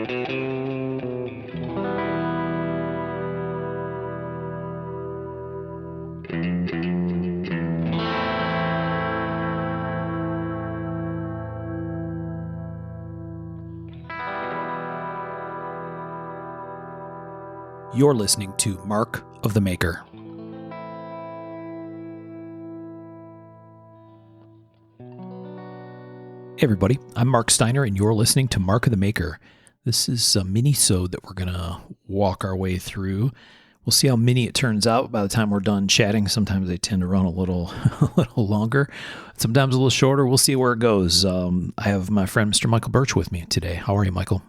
You're listening to Mark of the Maker. Hey everybody, I'm Mark Steiner and you're listening to Mark of the Maker. This is a mini-sode that we're going to walk our way through. We'll see how mini it turns out by the time we're done chatting. Sometimes they tend to run a little longer, sometimes a little shorter. We'll see where it goes. I have my friend Mr. Michael Birch with me today. How are you, Michael?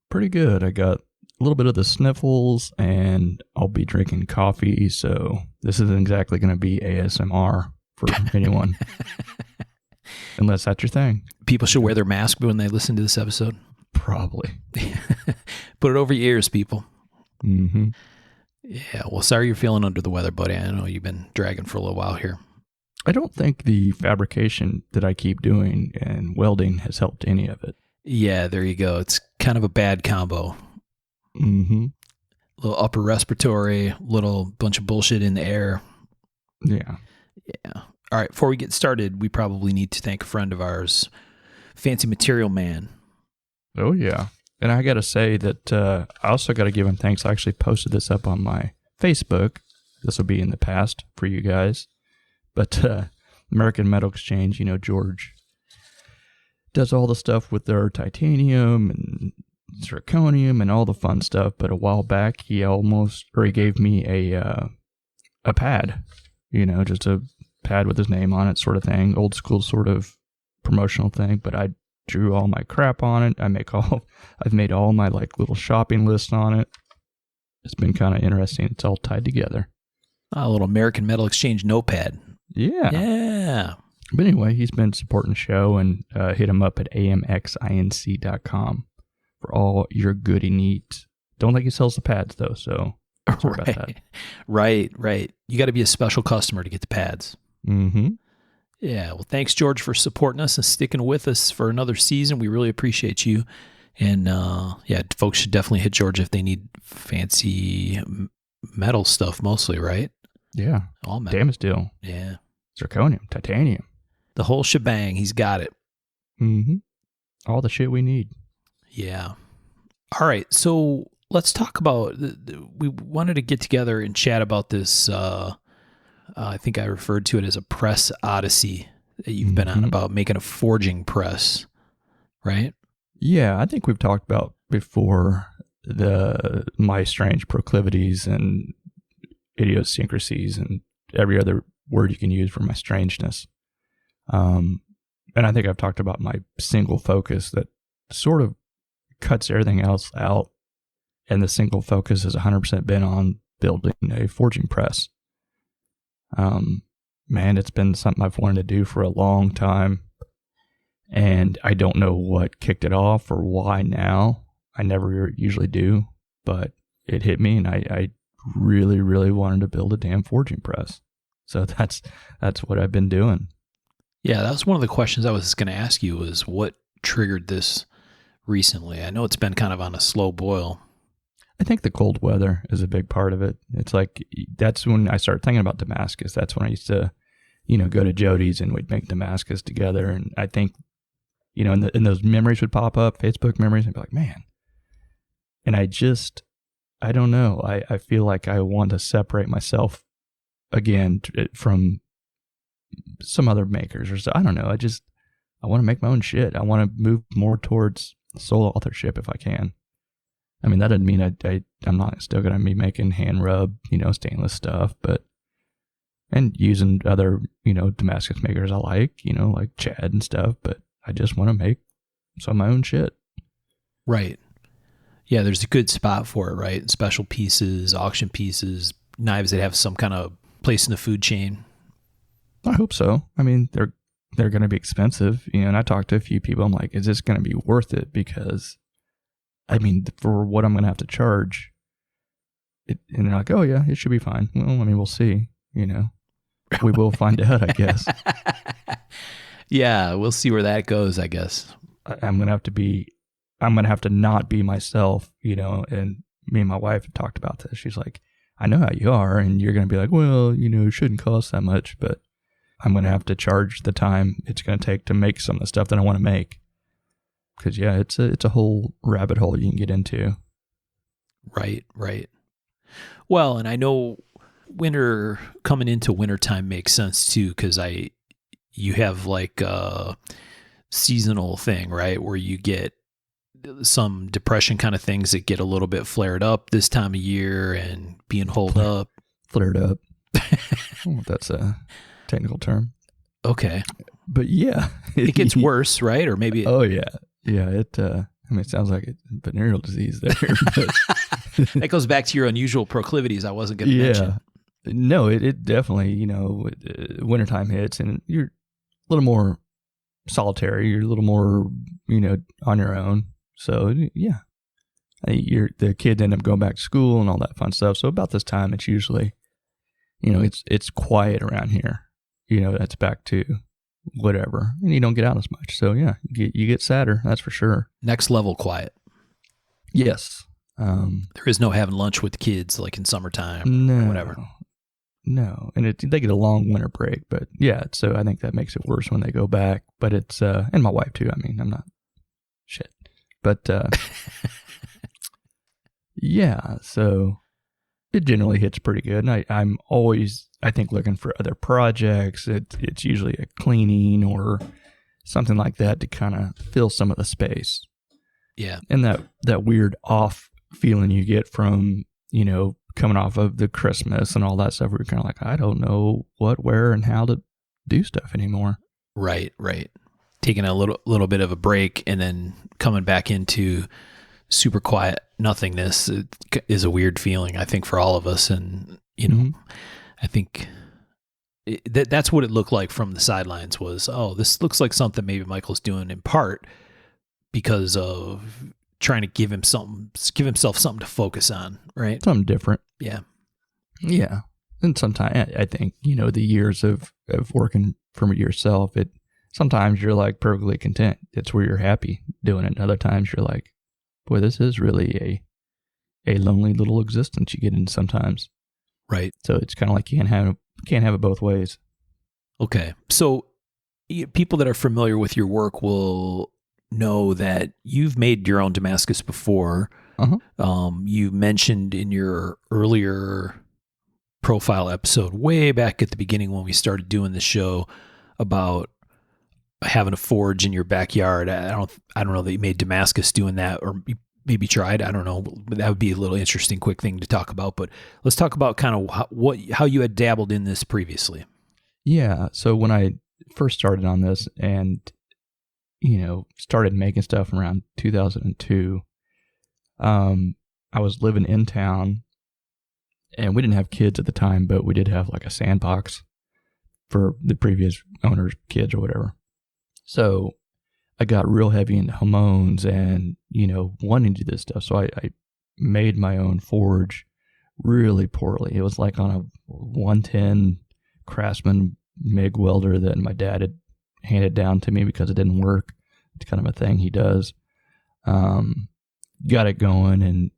Pretty good. I got a little bit of the sniffles and I'll be drinking coffee, so this isn't exactly going to be ASMR for anyone. Unless that's your thing. People should wear their mask when they listen to this episode. Probably. Put it over your ears, people. Mm-hmm. Yeah, well, sorry you're feeling under the weather, buddy. I know you've been dragging for a little while here. I don't think the fabrication that I keep doing and welding has helped any of it. Yeah, there you go. It's kind of a bad combo. Mm-hmm. Little upper respiratory, little bunch of bullshit in the air. Yeah. Yeah. All right, before we get started, we probably need to thank a friend of ours, Fancy Material Man. Oh, yeah. And I got to say that I also got to give him thanks. I actually posted this up on my Facebook. This will be in the past for you guys. But American Metal Exchange, you know, George does all the stuff with their titanium and zirconium and all the fun stuff. But a while back, he gave me a pad, you know, just a pad with his name on it sort of thing. Old school sort of promotional thing. But I drew all my crap on it. I've made all my like little shopping lists on it. It's been kind of interesting. It's all tied together. A little American Metal Exchange notepad. Yeah. Yeah. But anyway, he's been supporting the show, and hit him up at amxinc.com for all your goody needs. Don't think he sells the pads though, so sorry about that. Right. You got to be a special customer to get the pads. Mm-hmm. Yeah, well, thanks, George, for supporting us and sticking with us for another season. We really appreciate you. And, folks should definitely hit George if they need fancy metal stuff mostly, right? Yeah. All metal. Damn steel. Yeah. Zirconium, titanium. The whole shebang. He's got it. Mm-hmm. All the shit we need. Yeah. All right, so let's talk about, we wanted to get together and chat about this, I think I referred to it as a press odyssey that you've been on about making a forging press, right? Yeah, I think we've talked about before my strange proclivities and idiosyncrasies and every other word you can use for my strangeness. And I think I've talked about my single focus that sort of cuts everything else out. And the single focus has 100% been on building a forging press. Man, it's been something I've wanted to do for a long time, and I don't know what kicked it off or why now. I never usually do, but it hit me, and I really, really wanted to build a damn forging press. So that's what I've been doing. Yeah, that was one of the questions I was going to ask you was what triggered this recently? I know it's been kind of on a slow boil. I think the cold weather is a big part of it. It's like, that's when I started thinking about Damascus. That's when I used to, go to Jody's and we'd make Damascus together. And I think, and those memories would pop up, Facebook memories, and I'd be like, man. And I don't know. I feel like I want to separate myself again from some other makers or so. I don't know. I want to make my own shit. I want to move more towards solo authorship if I can. I mean, that doesn't mean I'm not still going to be making hand rub, stainless stuff, and using other, Damascus makers I like Chad and stuff, but I just want to make some of my own shit. Right. Yeah, there's a good spot for it, right? Special pieces, auction pieces, knives that have some kind of place in the food chain. I hope so. I mean, they're going to be expensive, and I talked to a few people. I'm like, is this going to be worth it? Because I mean, for what I'm going to have to charge, and they're like, oh yeah, it should be fine. Well, I mean, we'll see, we will find out, I guess. Yeah, we'll see where that goes, I guess. I'm going to have to be I'm going to have to not be myself, and me and my wife had talked about this. She's like, I know how you are, and you're going to be like, well, it shouldn't cost that much, but I'm going to have to charge the time it's going to take to make some of the stuff that I want to make. Because, yeah, it's a whole rabbit hole you can get into. Right. Well, and I know coming into wintertime makes sense too, because you have like a seasonal thing, right? Where you get some depression kind of things that get a little bit flared up this time of year and being holed up. Flared up. I don't know if that's a technical term. Okay. But yeah. It gets worse, right? Or maybe. Oh, yeah. Yeah. It sounds like a venereal disease there. But that goes back to your unusual proclivities I wasn't going to mention. No, it definitely, wintertime hits and you're a little more solitary. You're a little more, on your own. So, yeah, the kids end up going back to school and all that fun stuff. So about this time, it's usually, it's quiet around here. That's back to whatever. And you don't get out as much. So, yeah, you get sadder. That's for sure. Next level quiet. Yes. There is no having lunch with the kids like in summertime or whatever. No, and they get a long winter break, but yeah, so I think that makes it worse when they go back. But it's and my wife too. I mean, I'm not shit, but yeah. So it generally hits pretty good, and I'm always, I think, looking for other projects. It's usually a cleaning or something like that to kind of fill some of the space. Yeah, and that weird off feeling you get from coming off of the Christmas and all that stuff, where you're kind of like, I don't know what, where, and how to do stuff anymore. Right. Taking a little bit of a break and then coming back into super quiet nothingness is a weird feeling, I think, for all of us. And, I think that's what it looked like from the sidelines was, oh, this looks like something maybe Michael's doing in part because of trying to give himself something to focus on, right? Something different. Yeah. And sometimes I think, the years of working for yourself, sometimes you're like perfectly content. It's where you're happy doing it. And other times you're like, boy, this is really a lonely little existence you get in sometimes. Right. So it's kind of like you can't have it both ways. Okay. So people that are familiar with your work will know that you've made your own Damascus before. Uh-huh. You mentioned in your earlier profile episode way back at the beginning when we started doing the show about having a forge in your backyard. I don't know that you made Damascus doing that, or maybe tried. I don't know. That would be a little interesting, quick thing to talk about. But let's talk about kind of how you had dabbled in this previously. Yeah. So when I first started on this and started making stuff around 2002. I was living in town, and we didn't have kids at the time, but we did have like a sandbox for the previous owner's kids or whatever. So I got real heavy into hormones and, wanting to do this stuff. So I made my own forge really poorly. It was like on a 110 Craftsman MIG welder that my dad had handed down to me because it didn't work. It's kind of a thing he does. Got it going and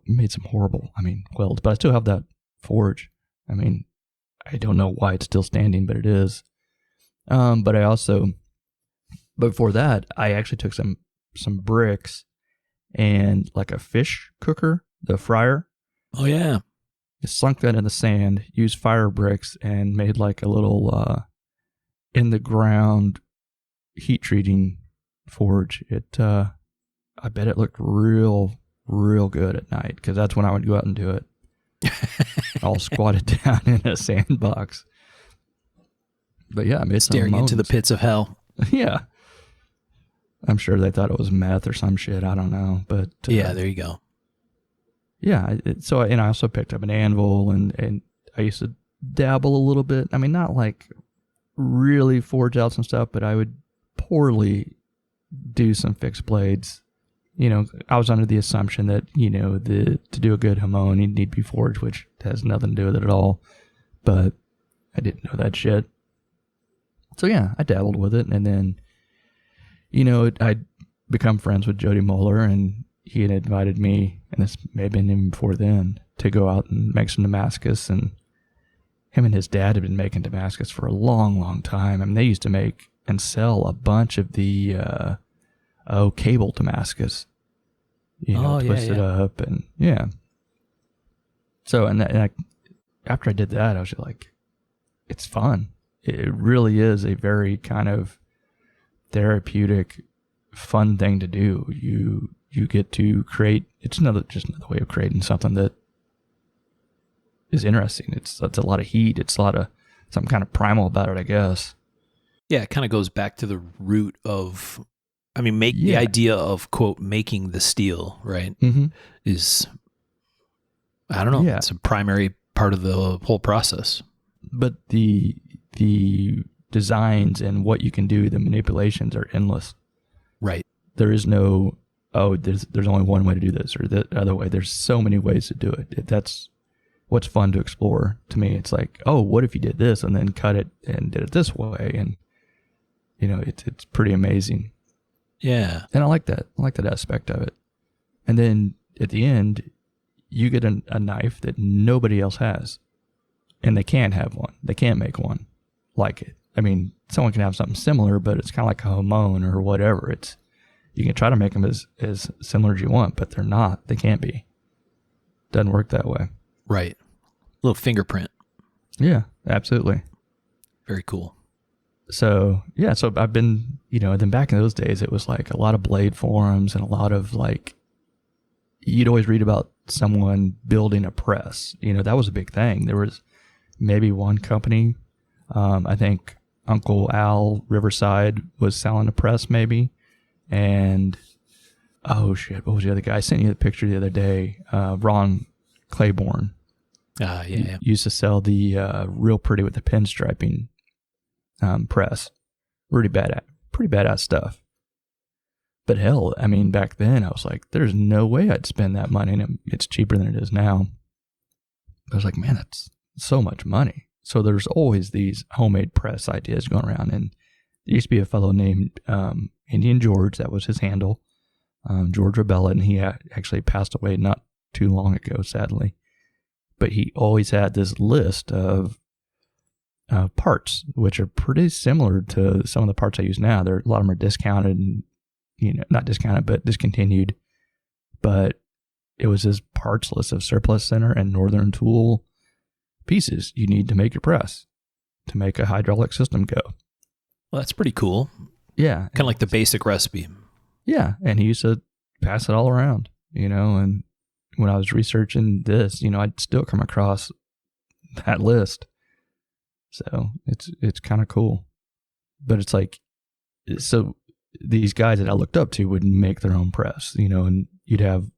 made some horrible, welds, but I still have that forge. I don't know why it's still standing, but it is. But I also, before that, I actually took some bricks and like a fish cooker, the fryer. Oh yeah. I sunk that in the sand, used fire bricks, and made like a little in the ground heat treating forge. I bet it looked real good at night, because that's when I would go out and do it. All squatted down in a sandbox. But yeah, I made staring into the pits of hell. Yeah. I'm sure they thought it was meth or some shit. I don't know. But yeah, there you go. Yeah. I also picked up an anvil and I used to dabble a little bit. Not like really forge out some stuff, but I would poorly do some fixed blades. I was under the assumption that, to do a good hamon, you need to be forged, which has nothing to do with it at all. But I didn't know that shit. So yeah, I dabbled with it. And then, become friends with Jody Moeller, and he had invited me, and this may have been even before then, to go out and make some Damascus. And him and his dad had been making Damascus for a long, long time. I mean, they used to make and sell a bunch of the cable Damascus, twisted up, and yeah. So, after I did that, I was just like, it's fun. It really is a very kind of therapeutic, fun thing to do. You get to create. It's just another way of creating something that is interesting. It's a lot of heat. It's a lot of something kind of primal about it, I guess. Yeah, it kind of goes back to the root of, the idea of, quote, making the steel, right? Mm-hmm. Is, I don't know, it's a primary part of the whole process. But the designs and what you can do, the manipulations are endless. Right. There is no, there's only one way to do this or the other way. There's so many ways to do it. That's what's fun to explore. To me, it's like, what if you did this and then cut it and did it this way? And, it's pretty amazing. Yeah. And I like that. I like that aspect of it. And then at the end, you get a knife that nobody else has. And they can't have one. They can't make one like it. I mean, someone can have something similar, but it's kind of like a Hamon or whatever. You can try to make them as similar as you want, but they're not. They can't be. Doesn't work that way. Right. Little fingerprint. Yeah, absolutely. Very cool. So I've been, then back in those days, it was like a lot of blade forums and a lot of like, you'd always read about someone building a press. That was a big thing. There was maybe one company, I think Uncle Al Riverside was selling a press maybe. And, what was the other guy? I sent you the picture the other day. Ron Claiborne. Yeah. Used to sell the real pretty with the pinstriping press. Pretty badass stuff. But hell, back then I was like, there's no way I'd spend that money, and it's cheaper than it is now. I was like, man, that's so much money. So there's always these homemade press ideas going around, and there used to be a fellow named Indian George, that was his handle, George Rebella, and he actually passed away not too long ago, sadly. But he always had this list of parts, which are pretty similar to some of the parts I use now. A lot of them are discounted and, not discounted, but discontinued. But it was his parts list of Surplus Center and Northern Tool pieces you need to make your press, to make a hydraulic system go. Well, that's pretty cool. Yeah. Kind of like the basic recipe. Yeah. And he used to pass it all around, and when I was researching this, I'd still come across that list. So it's kind of cool. But it's like, so these guys that I looked up to would make their own press, and you'd have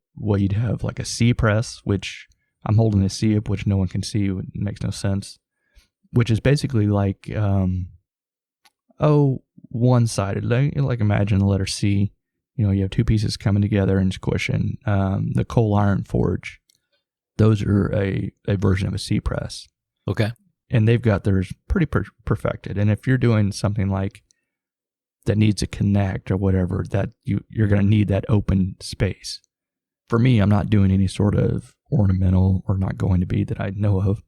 like a C press, which I'm holding a C up, which no one can see. It makes no sense. Which is basically like, one-sided. Like imagine the letter C. You have two pieces coming together and squishing. The coal iron forge, those are a version of a C press. Okay. And they've got theirs pretty perfected. And if you're doing something like that needs to connect or whatever, that you're going to need that open space. For me, I'm not doing any sort of ornamental, or not going to be that I know of,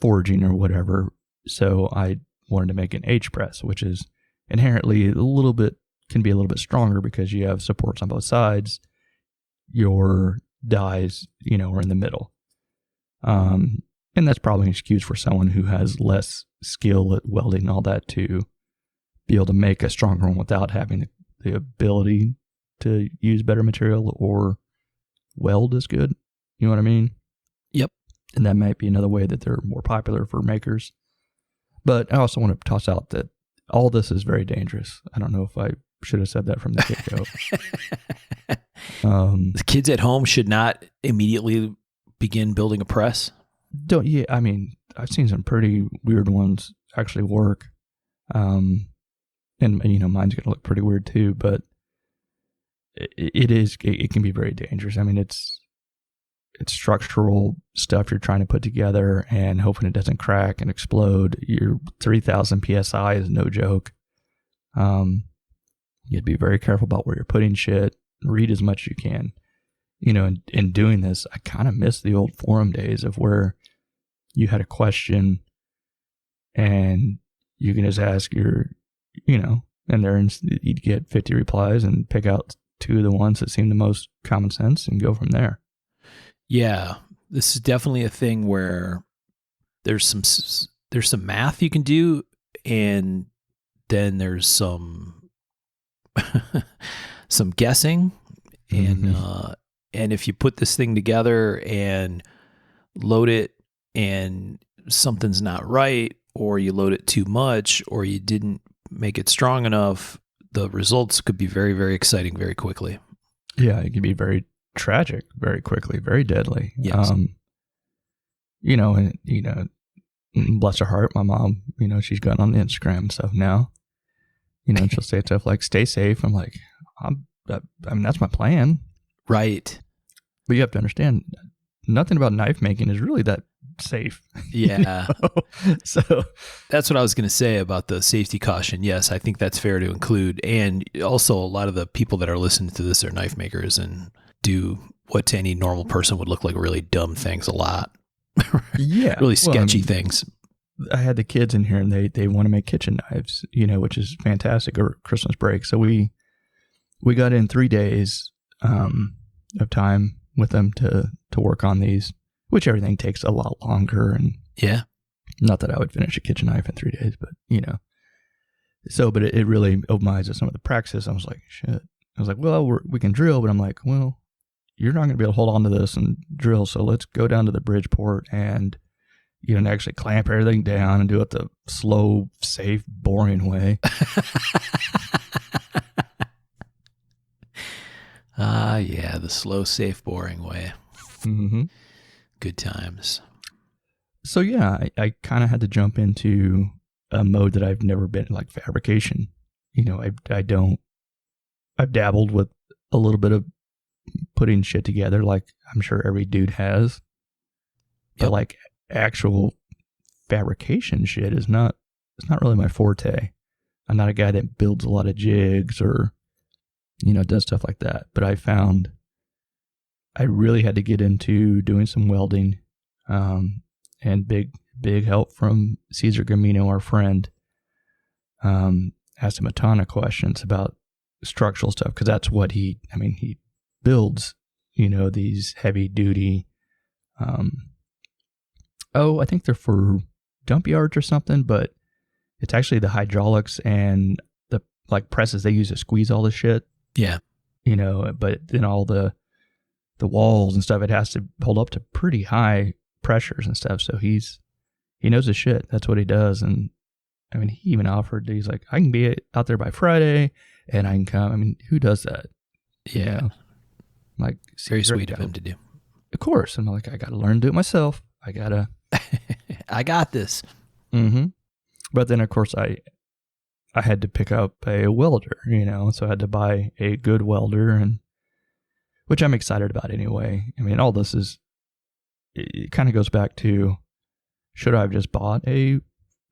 forging or whatever. So I wanted to make an H press, which is inherently can be a little bit stronger because you have supports on both sides. Your dies, are in the middle. And that's probably an excuse for someone who has less skill at welding and all that to be able to make a stronger one without having the ability to use better material or weld as good. You know what I mean? Yep. And that might be another way that they're more popular for makers. But I also want to toss out that all this is very dangerous. I don't know if I should have said that from the get-go. The kids at home should not immediately begin building a press. I've seen some pretty weird ones actually work. And mine's going to look pretty weird too, but it can be very dangerous. It's structural stuff you're trying to put together and hoping it doesn't crack and explode. Your 3,000 PSI is no joke. You have to be very careful about where you're putting shit. Read as much as you can. In doing this, I kind of miss the old forum days of where you had a question and you can just ask and you'd get 50 replies and pick out 2 of the ones that seem the most common sense and go from there. Yeah, this is definitely a thing where there's some math you can do, and then there's some some guessing, and if you put this thing together and load it and something's not right, or you load it too much, or you didn't make it strong enough, the results could be very, very exciting very quickly. Yeah, it can be very tragic very quickly, very deadly. Yes. Bless her heart, my mom, she's gotten on the Instagram and stuff now. And she'll say stuff like, stay safe. I'm like, that's my plan. Right. But you have to understand, nothing about knife making is really that safe. Yeah. So that's what I was going to say about the safety caution. Yes, I think that's fair to include. And also, a lot of the people that are listening to this are knife makers and do what to any normal person would look like really dumb things a lot. Yeah. Really sketchy things. I had the kids in here and they want to make kitchen knives, which is fantastic, or Christmas break. So we got in 3 days of time with them to work on these, which everything takes a lot longer. And yeah, not that I would finish a kitchen knife in 3 days, but but it really opened my eyes to some of the practices. I was like, shit. I was like, well, we can drill, but I'm like, well, you're not going to be able to hold on to this and drill. So let's go down to the Bridgeport and, actually clamp everything down and do it the slow, safe, boring way. Yeah, the slow, safe, boring way. Mm-hmm. Good times. So yeah, I kind of had to jump into a mode that I've never been in, like fabrication. I've dabbled with a little bit of putting shit together, like I'm sure every dude has. But Yep. like actual fabrication shit it's not really my forte. I'm not a guy that builds a lot of jigs or, does stuff like that. But I found I really had to get into doing some welding, and big help from Cesar Gamino, our friend. Asked him a ton of questions about structural stuff, because that's what he builds, these heavy duty, I think they're for dump yards or something, but it's actually the hydraulics and the presses they use to squeeze all the shit. Yeah. But then all the walls and stuff, it has to hold up to pretty high pressures and stuff. So he knows his shit. That's what he does. And he even offered, he's like, I can be out there by Friday and I can come. Who does that? Yeah. Like, very sweet of him to do. Of course. And I'm like, I got to learn to do it myself. I got this. Mm-hmm. But then, of course, I had to pick up a welder, so I had to buy a good welder, and which I'm excited about anyway. All this it kind of goes back to, should I have just bought a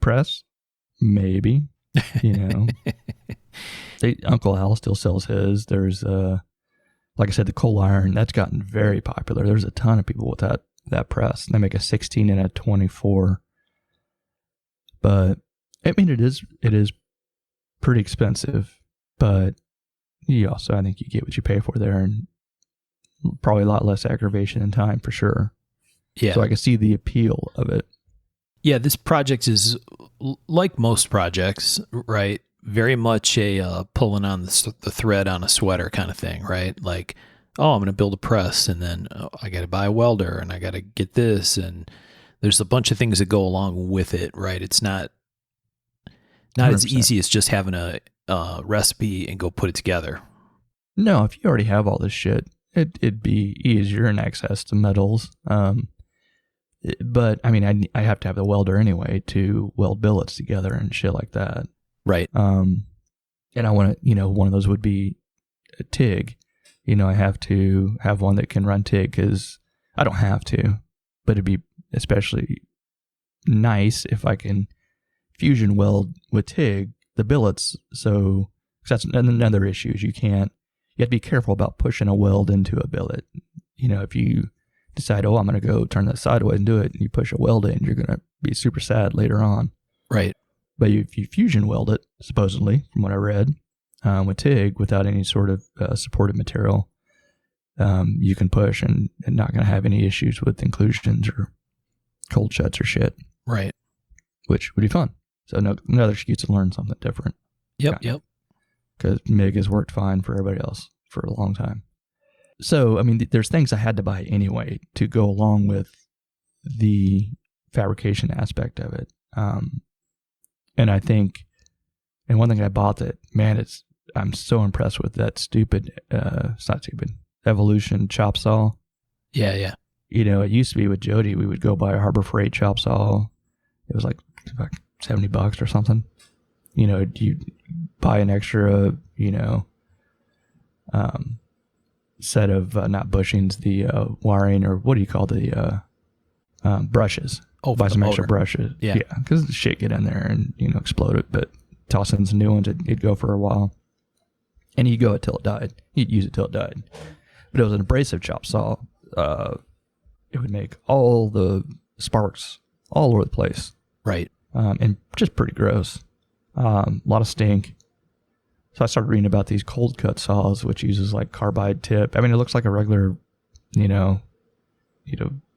press? Maybe, Uncle Al still sells his. There's, like I said, the coal iron, that's gotten very popular. There's a ton of people with that press. They make a 16 and a 24. But it is pretty expensive, but you also, I think you get what you pay for there, and probably a lot less aggravation and time for sure. Yeah. So I can see the appeal of it. Yeah, this project is like most projects, right? Very much a pulling on the thread on a sweater kind of thing, right? Like, oh, I'm going to build a press, and then I got to buy a welder, and I got to get this, and there's a bunch of things that go along with it, right? It's not 100%. As easy as just having a recipe and go put it together. No, if you already have all this shit, it'd be easier and access to metals. But I have to have the welder anyway to weld billets together and shit like that. Right. And I want to, one of those would be a TIG. I have to have one that can run TIG, because I don't have to, but it'd be especially nice if I can fusion weld with TIG the billets. So, Because that's another issue is you have to be careful about pushing a weld into a billet. If you decide, I'm going to go turn that sideways and do it, and you push a weld in, you're going to be super sad later on. Right. But if you fusion weld it, supposedly, from what I read, with TIG, without any sort of supportive material, you can push and not going to have any issues with inclusions or cold shuts or shit. Right. Which would be fun. So another excuse to learn something different. Yep. Because MIG has worked fine for everybody else for a long time. So, there's things I had to buy anyway to go along with the fabrication aspect of it. And I think, and one thing I bought that, man, I'm so impressed with that it's not stupid, Evolution chop saw. Yeah. It used to be with Jody, we would go buy a Harbor Freight chop saw. It was like $70 or something. You buy an extra, set of, not bushings, the wiring, or what do you call the brushes? Buy some extra brushes. Yeah. Because the shit get in there and, explode it. But toss in some new ones, it'd go for a while. And you'd go it till it died. You'd use it till it died. But it was an abrasive chop saw. It would make all the sparks all over the place. Right. And just pretty gross. A lot of stink. So I started reading about these cold cut saws, which uses like carbide tip. It looks like a regular,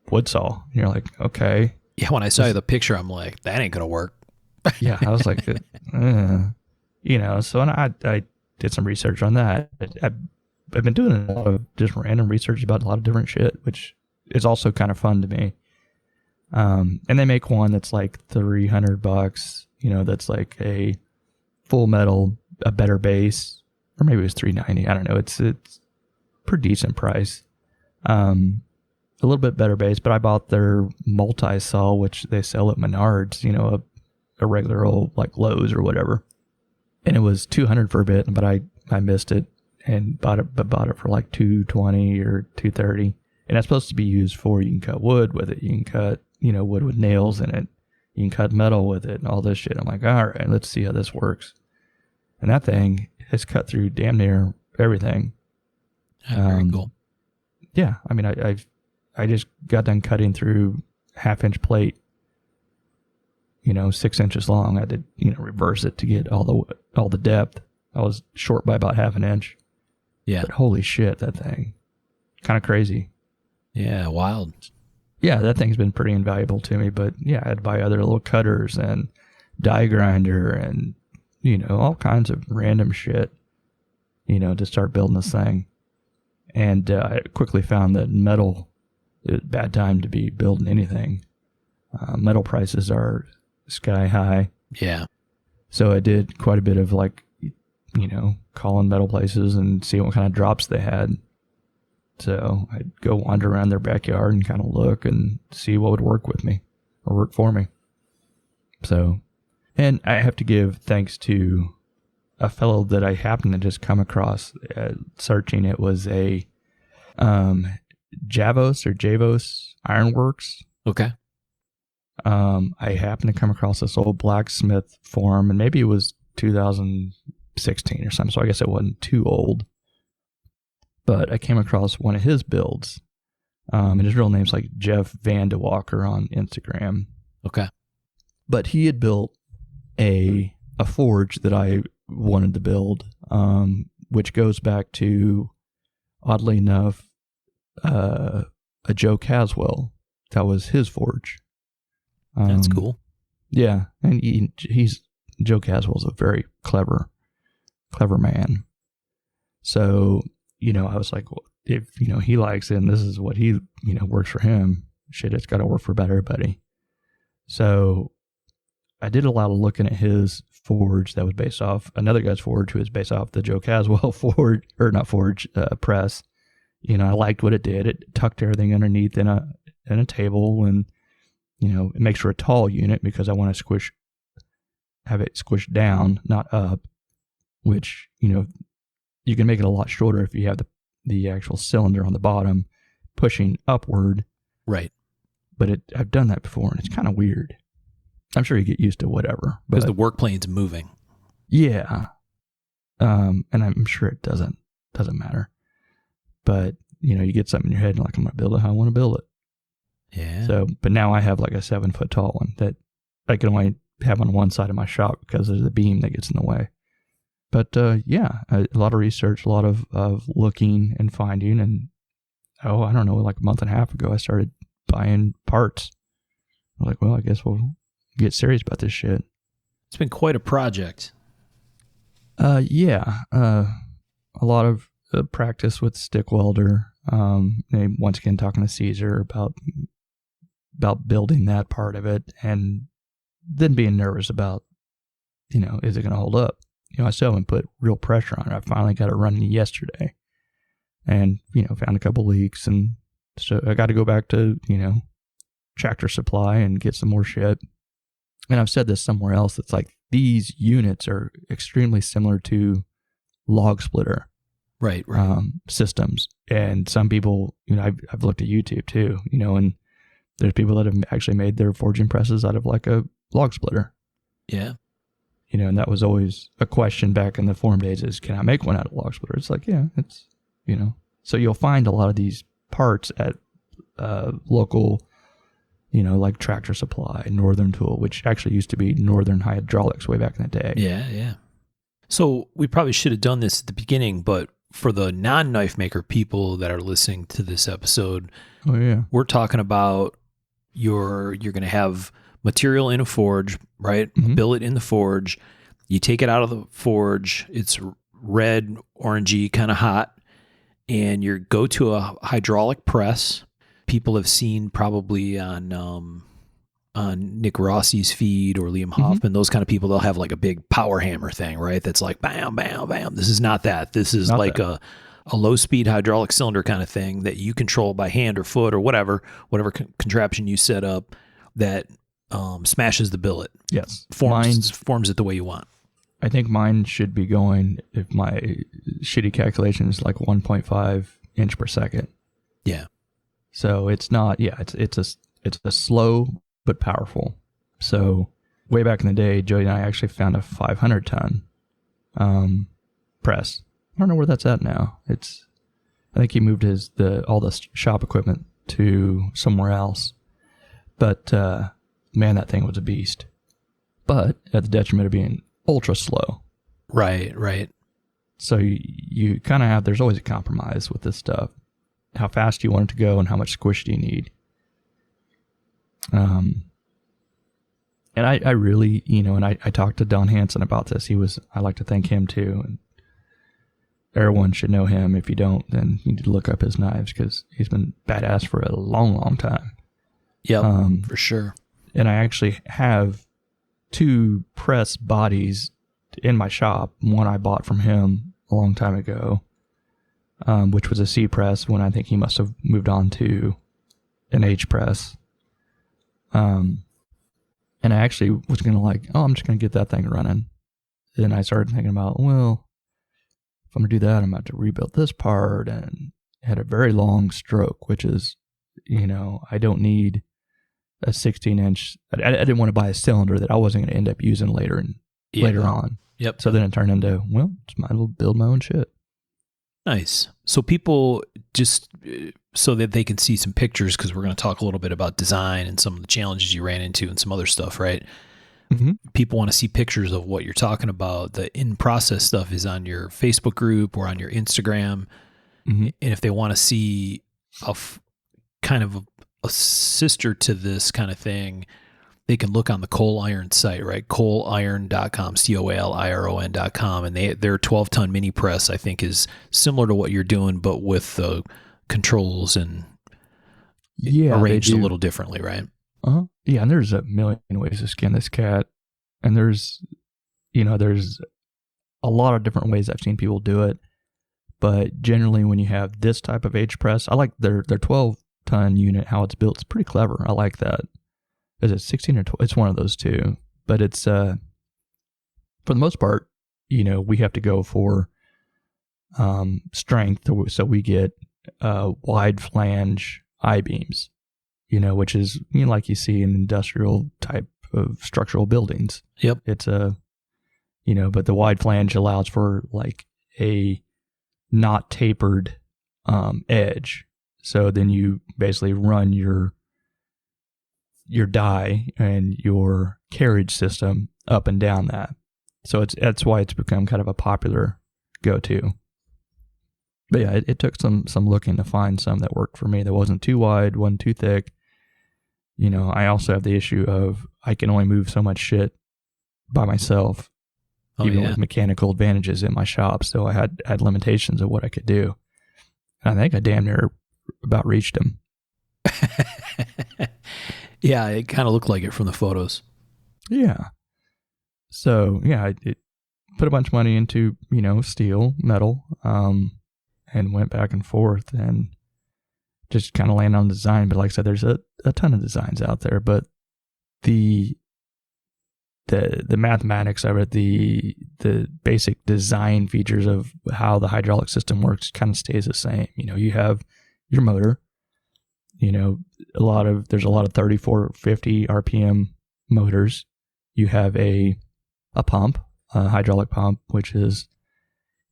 wood saw. And you're like, okay. Yeah, when I saw the picture, I'm like, that ain't going to work. Yeah, I was like, so I did some research on that. I've been doing a lot of just random research about a lot of different shit, which is also kind of fun to me. And they make one that's like $300, that's like a full metal, a better base, or maybe it was $390. I don't know. It's pretty decent price. A little bit better base, but I bought their multi-saw, which they sell at Menards, a regular old like Lowe's or whatever. And it was $200 for a bit, but I missed it and bought it for like $220 or $230. And that's supposed to be used for, you can cut wood with it. You can cut, wood with nails in it. You can cut metal with it and all this shit. I'm like, all right, let's see how this works. And that thing has cut through damn near everything. Very cool. Yeah. I just got done cutting through 1/2-inch plate, 6 inches long. I had to, reverse it to get all the depth. I was short by about 1/2 inch. Yeah. But holy shit, that thing. Kind of crazy. Yeah, wild. Yeah, that thing's been pretty invaluable to me. But yeah, I had to buy other little cutters and die grinder and, all kinds of random shit, to start building this thing. And I quickly found that metal, bad time to be building anything. Metal prices are sky high. Yeah. So I did quite a bit of calling metal places and seeing what kind of drops they had. So I'd go wander around their backyard and kind of look and see what would work with me or work for me. So, and I have to give thanks to a fellow that I happened to just come across searching. It was a Javos Ironworks. Okay. I happened to come across this old blacksmith forum, and maybe it was 2016 or something, so I guess it wasn't too old. But I came across one of his builds, and his real name's like Jeff Van de Walker on Instagram. Okay. But he had built a forge that I wanted to build, which goes back to, oddly enough, a Joe Caswell. That was his forge. That's cool. Yeah, and Joe Caswell's a very clever man. So, I was like, well, if, he likes it and this is what he, works for him, shit, it's got to work for about everybody. So I did a lot of looking at his forge that was based off another guy's forge who was based off the Joe Caswell forge, or not forge, press. I liked what it did. It tucked everything underneath in a table, and, it makes for a tall unit because I want to have it squished down, not up, which, you can make it a lot shorter if you have the actual cylinder on the bottom pushing upward. Right. But I've done that before, and it's kind of weird. I'm sure you get used to whatever. Because the work plane's moving. Yeah. And I'm sure it doesn't matter. But, you get something in your head and like, I'm going to build it how I want to build it. Yeah. So, but now I have like a 7-foot tall one that I can only have on one side of my shop because there's a beam that gets in the way. But yeah, a lot of research, a lot of looking and finding. And I don't know, like a month and a half ago, I started buying parts. I was like, well, I guess we'll get serious about this shit. It's been quite a project. Yeah. A lot of practice with stick welder. And once again, talking to Caesar about building that part of it, and then being nervous about, is it going to hold up? I still haven't put real pressure on it. I finally got it running yesterday, and found a couple leaks, and so I got to go back to Tractor Supply and get some more shit. And I've said this somewhere else. It's like these units are extremely similar to log splitter Right. systems. And some people, I've looked at YouTube too, and there's people that have actually made their forging presses out of like a log splitter. Yeah. And that was always a question back in the forum days is, can I make one out of log splitter? It's like, yeah, it's, so you'll find a lot of these parts at local, like Tractor Supply, Northern Tool, which actually used to be Northern Hydraulics way back in the day. Yeah, yeah. So we probably should have done this at the beginning, but for the non-knife maker people that are listening to this episode, Oh yeah, we're talking about you're going to have material in a forge, right? Mm-hmm. A billet in the forge. You take it out of the forge. It's red, orangey, kind of hot. And you go to a hydraulic press. People have seen probably on Nick Rossi's feed or Liam Hoffman, those kind of people, they'll have like a big power hammer thing, right? That's like bam, bam, bam. This is not that. This is not like that. A low-speed hydraulic cylinder kind of thing that you control by hand or foot or whatever contraption you set up that smashes the billet. Yes. Forms it the way you want. I think mine should be going, if my shitty calculation is like 1.5 inch per second. Yeah. So it's not, it's a slow but powerful. So way back in the day, Jody and I actually found a 500 ton press. I don't know where that's at now. I think he moved all the shop equipment to somewhere else. But man, that thing was a beast. But at the detriment of being ultra slow. Right, right. So you kind of have, there's always a compromise with this stuff. How fast you want it to go and how much squish do you need. And I really, and I talked to Don Hansen about this. I like to thank him too. And everyone should know him. If you don't, then you need to look up his knives because he's been badass for a long, long time. Yeah, for sure. And I actually have 2 press bodies in my shop. One I bought from him a long time ago, which was a C press when I think he must have moved on to an H press. And I actually was going to I'm just going to get that thing running. Then I started thinking about, well, if I'm going to do that, I'm going to have to rebuild this part, and it had a very long stroke, which is, I don't need a 16-inch. I didn't want to buy a cylinder that I wasn't going to end up using later on. Yep. So then it turned into, well, just might as well build my own shit. Nice. So people, just so that they can see some pictures, because we're going to talk a little bit about design and some of the challenges you ran into and some other stuff, right? Mm-hmm. People want to see pictures of what you're talking about. The in-process stuff is on your Facebook group or on your Instagram. Mm-hmm. And if they want to see kind of a sister to this kind of thing, they can look on the Coal Iron site, right? coaliron.com, COALIRON.com. And their 12-ton mini press, I think, is similar to what you're doing, but with the controls and arranged a little differently, right? Uh-huh. Yeah, and there's a million ways to skin this cat. And there's a lot of different ways I've seen people do it. But generally, when you have this type of H press, I like their 12-ton unit, how it's built. It's pretty clever. I like that. Is it 16 or 12? It's one of those two. But it's, for the most part, we have to go for strength. So we get wide flange I-beams, which is, like you see in industrial type of structural buildings. Yep. It's a, but the wide flange allows for like a not tapered edge. So then you basically run your die and your carriage system up and down that. So that's why it's become kind of a popular go-to. But yeah, it took some looking to find some that worked for me. That wasn't too wide, wasn't too thick. I also have the issue of I can only move so much shit by myself, even with mechanical advantages in my shop. So I had limitations of what I could do. And I think I damn near about reached them. Yeah, it kind of looked like it from the photos. Yeah. So yeah, it put a bunch of money into steel, metal, and went back and forth and just kind of land on design. But like I said, there's a ton of designs out there, but the mathematics of it, the basic design features of how the hydraulic system works kind of stays the same. You have your motor, there's a lot of 34, 50 RPM motors. You have a pump, a hydraulic pump, which is,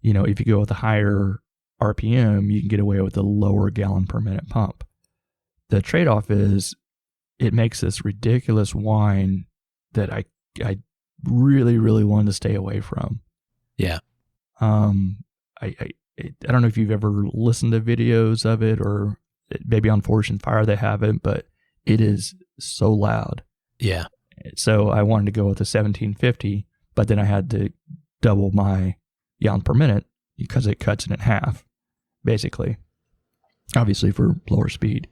if you go with a higher RPM, you can get away with a lower gallon per minute pump. The trade-off is it makes this ridiculous whine that I really, really wanted to stay away from. Yeah. I don't know if you've ever listened to videos of it, or maybe on Forge and Fire they have it, but it is so loud. Yeah. So I wanted to go with the 1750, but then I had to double my gallon per minute because it cuts it in half, basically. Obviously for lower speed.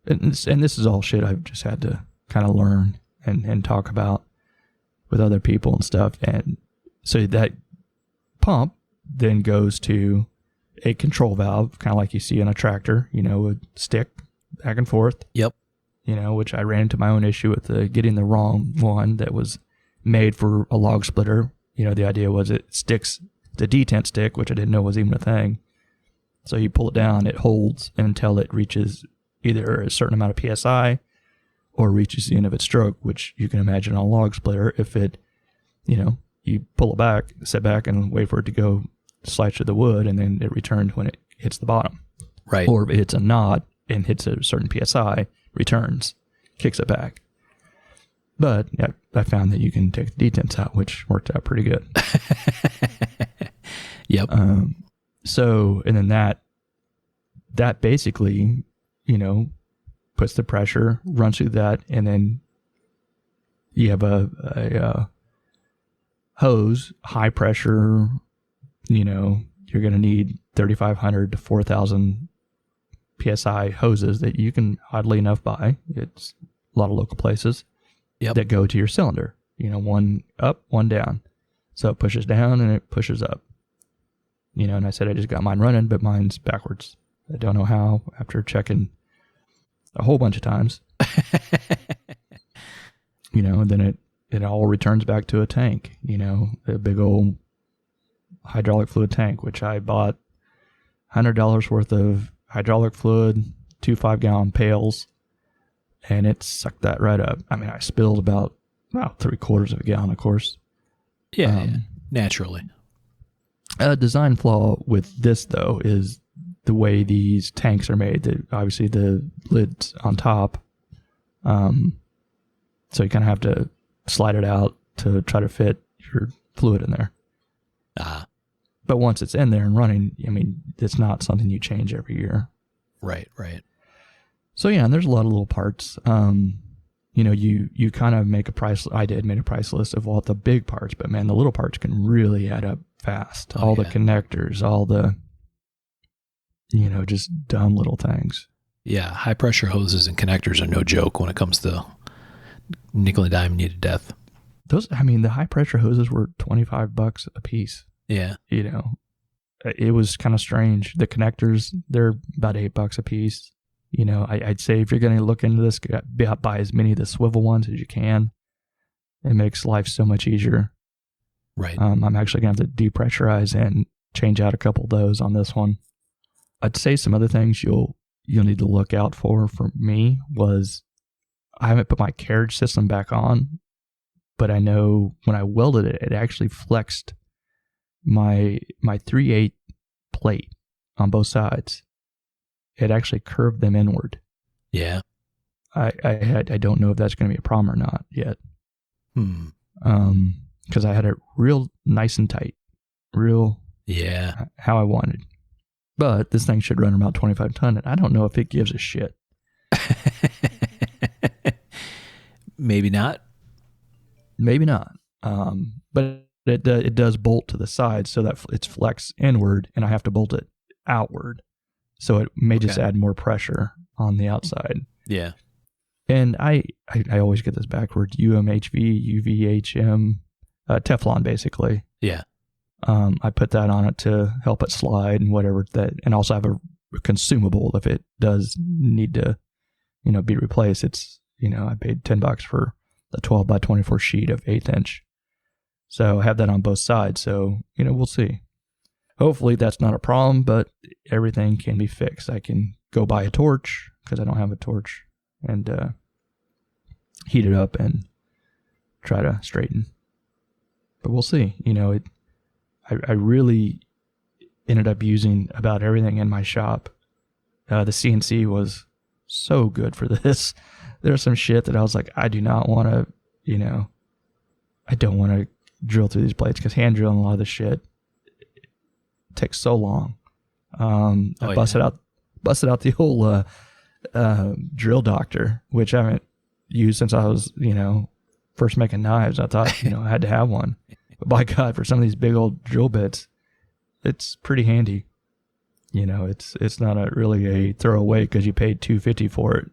And this is all shit I've just had to kind of learn and talk about with other people and stuff. And so that pump then goes to a control valve, kind of like you see in a tractor, a stick back and forth. Yep. Which I ran into my own issue with getting the wrong one that was made for a log splitter. The idea was it sticks the detent stick, which I didn't know was even a thing. So you pull it down, it holds until it reaches either a certain amount of PSI or reaches the end of its stroke, which you can imagine on a log splitter. If it, you pull it back, sit back and wait for it to go slice through the wood, and then it returns when it hits the bottom. Right. Or if it hits a knot and hits a certain PSI, returns, kicks it back. But I found that you can take the detents out, which worked out pretty good. Yep. So, and then that basically, puts the pressure, runs through that, and then you have a hose, high pressure, you're going to need 3,500 to 4,000 PSI hoses that you can oddly enough buy. It's a lot of local places. Yep. That go to your cylinder, one up, one down. So it pushes down and it pushes up. And I said I just got mine running, but mine's backwards. I don't know how, after checking a whole bunch of times. And then it all returns back to a tank, a big old hydraulic fluid tank, which I bought $100 worth of hydraulic fluid, 2 5-gallon pails, and it sucked that right up. I mean, I spilled about 3/4 of a gallon, of course. Yeah, naturally. A design flaw with this, though, is the way these tanks are made. Obviously, the lid's on top, so you kind of have to slide it out to try to fit your fluid in there. But once it's in there and running, I mean, it's not something you change every year. Right, right. So yeah, and there's a lot of little parts. You kind of make a price. I made a price list of all the big parts, but man, the little parts can really add up fast. All the connectors, all the, just dumb little things. Yeah, high pressure hoses and connectors are no joke when it comes to nickel and dime you to death. The high pressure hoses were $25 a piece. Yeah. It was kind of strange. The connectors, they're about $8 a piece. I'd say if you're going to look into this, buy as many of the swivel ones as you can. It makes life so much easier. Right. I'm actually going to have to depressurize and change out a couple of those on this one. I'd say some other things you'll need to look out for me was I haven't put my carriage system back on but I know when I welded it, it actually flexed my 3/8 plate on both sides. It actually curved them inward. Yeah. I don't know if that's going to be a problem or not yet. Because I had it real nice and tight, real how I wanted. But this thing should run about 25 ton, and I don't know if it gives a shit. Maybe not. Maybe not. But it does bolt to the side so that it's flex inward, and I have to bolt it outward. So it may just add more pressure on the outside. Yeah. And I always get this backwards. UMHV, UVHM, Teflon basically. Yeah. I put that on it to help it slide and whatever that, and also have a consumable if it does need to, be replaced. It's, I paid $10 for the 12 by 24 sheet of 1/8 inch. So I have that on both sides. So, we'll see. Hopefully that's not a problem, but everything can be fixed. I can go buy a torch because I don't have a torch and heat it up and try to straighten. But we'll see. I really ended up using about everything in my shop. The CNC was so good for this. There's some shit that I was like, I do not want to, I don't want to drill through these plates because hand drilling a lot of the shit takes so long. I busted out the whole drill doctor, which I haven't used since I was, first making knives. I thought, I had to have one. But by God, for some of these big old drill bits, it's pretty handy. It's not really a throwaway because you paid $250 for it,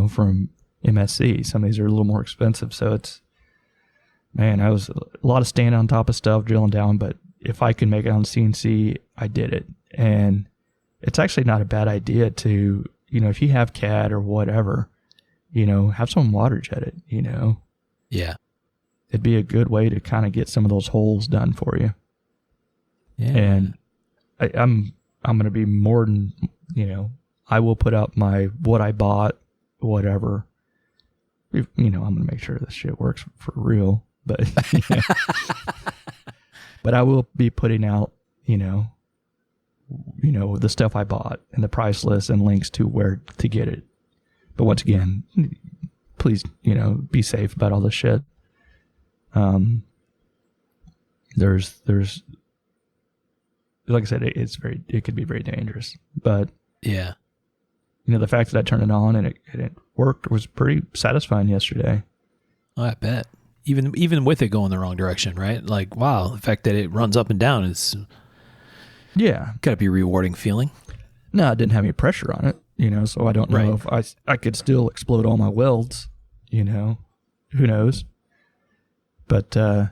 from MSC. Some of these are a little more expensive. So I was a lot of standing on top of stuff, drilling down. But if I could make it on CNC, I did it. And it's actually not a bad idea to, if you have CAD or whatever, have someone water jet it, Yeah. It'd be a good way to kind of get some of those holes done for you. Yeah. And I'm going to be more than, I will put up what I bought, whatever. I'm going to make sure this shit works for real. But, but I will be putting out, the stuff I bought and the price list and links to where to get it. But once again, please, be safe about all this shit. There's like I said, it could be very dangerous, but yeah, the fact that I turned it on and it worked was pretty satisfying yesterday. Oh, I bet. Even with it going the wrong direction, right? Like, wow, the fact that it runs up and down is gotta be a rewarding feeling. No, I didn't have any pressure on it, so I don't know if I could still explode all my welds, who knows? But I'm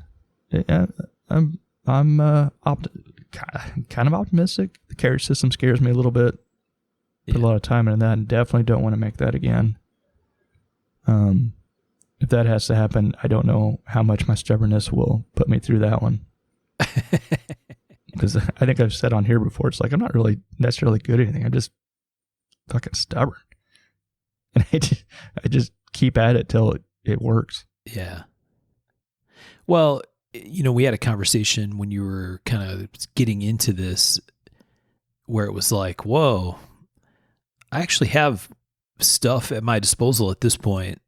kind of optimistic. The carriage system scares me a little bit. Put a lot of time into that, and definitely don't want to make that again. If that has to happen, I don't know how much my stubbornness will put me through that one. Because I think I've said on here before, it's like I'm not really necessarily good at anything. I'm just fucking stubborn, and I just keep at it till it works. Yeah. Well, we had a conversation when you were kind of getting into this where it was like, whoa, I actually have stuff at my disposal at this point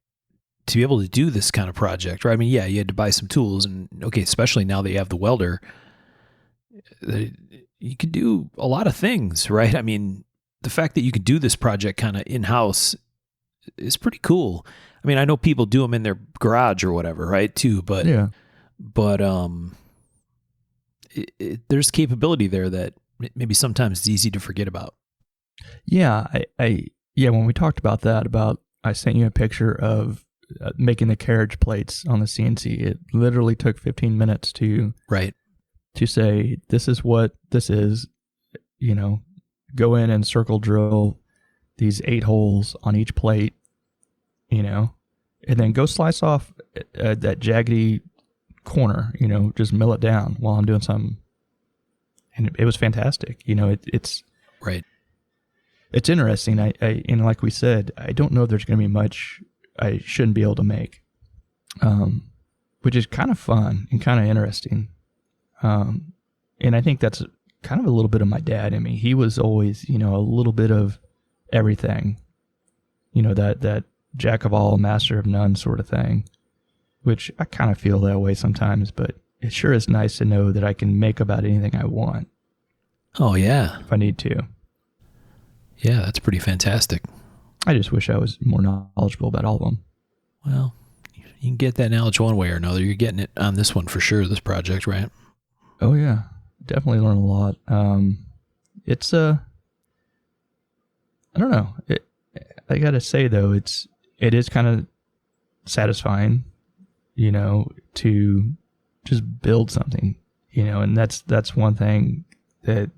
to be able to do this kind of project, right? I mean, yeah, you had to buy some tools and especially now that you have the welder, you can do a lot of things, right? I mean, the fact that you could do this project kind of in-house is pretty cool. I mean, I know people do them in their garage or whatever, right? Too, but there's capability there that maybe sometimes it's easy to forget about. Yeah, when we talked about that, I sent you a picture of making the carriage plates on the CNC. It literally took 15 minutes to say, this is what this is, go in and circle drill these 8 holes on each plate, and then go slice off that jaggedy corner, just mill it down while I'm doing something. And it was fantastic. It's right. It's interesting. And like we said, I don't know if there's going to be much I shouldn't be able to make. which is kind of fun and kind of interesting. And I think that's kind of a little bit of my dad in me. He was always, a little bit of everything, that jack of all, master of none sort of thing, which I kind of feel that way sometimes, but it sure is nice to know that I can make about anything I want. Oh, yeah. If I need to. Yeah, that's pretty fantastic. I just wish I was more knowledgeable about all of them. Well, you can get that knowledge one way or another. You're getting it on this one for sure, this project, right? Oh, yeah. Definitely learn a lot. It's, I don't know. I got to say, though, it is kind of satisfying, to just build something, and that's one thing that,